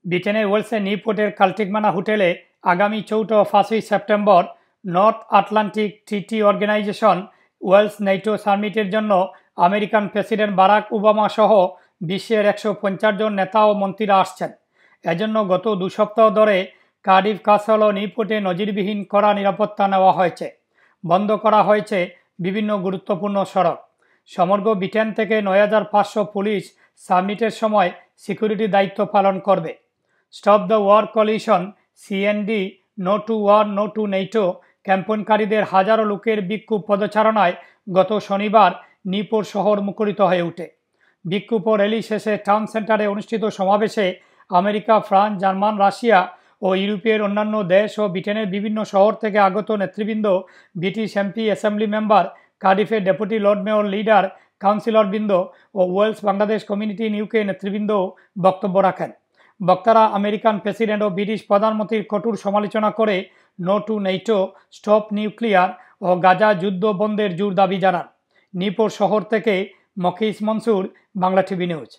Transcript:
ব্রিটেনের ওয়েলসে নিউপোর্টের কাল্টিকমানা হোটেলে আগামী 4 ও 5 September north Atlantic treaty organization Wales NATO সামিটের জন্য আমেরিকান প্রেসিডেন্ট বারাক ওবামা সহ বিশ্বের 150 জন নেতা ও মন্ত্রীরা আসছেন। এজন্য গত 2 সপ্তাহ ধরে কার্ডিফ ক্যাসল ও নিউপোর্টে নজিরবিহীন কড়া নিরাপত্তা নেওয়া হয়েছে। বন্ধ করা হয়েছে বিভিন্ন গুরুত্বপূর্ণ সড়ক। সমগ্র ব্রিটেন থেকে 9500 পুলিশ সামিটের সময় সিকিউরিটি দায়িত্ব পালন করবে। Stop the war coalition CND no to war no to NATO ক্যাম্পেইনকারীদের হাজারো লোকের বিক্ষোভ পদচারণায় গত শনিবার নিউপোর্ট শহর মুখরিত হয়ে ওঠে। বিক্ষোভ ও র্যালি শেষে টাউন সেন্টারে অনুষ্ঠিত সমাবেশে আমেরিকা, ফ্রান্স, জার্মান, রাশিয়া ও ইউরোপের অন্যান্য দেশ ও ব্রিটেনের বিভিন্ন শহর থেকে আগত নেতৃবৃন্দ, ব্রিটিশ এমপি, অ্যাসেম্বলি মেম্বার, কার্ডিফের ডেপুটি লর্ড মেয়র, লিডার, কাউন্সিলরবৃন্দ ও Wales Bangladesh community in UK নেতৃবৃন্দ বক্তব্য রাখেন। বক্তারা আমেরিকান প্রেসিডেন্ট ও ব্রিটিশ প্রধানমন্ত্রীর কঠোর সমালোচনা করে no to NATO, stop nuclear ও গাজা যুদ্ধ বন্ধের জোর দাবি জানান। নিউপোর্ট শহর থেকে মকিস মনসুর, বাংলা টিভি নিউজ।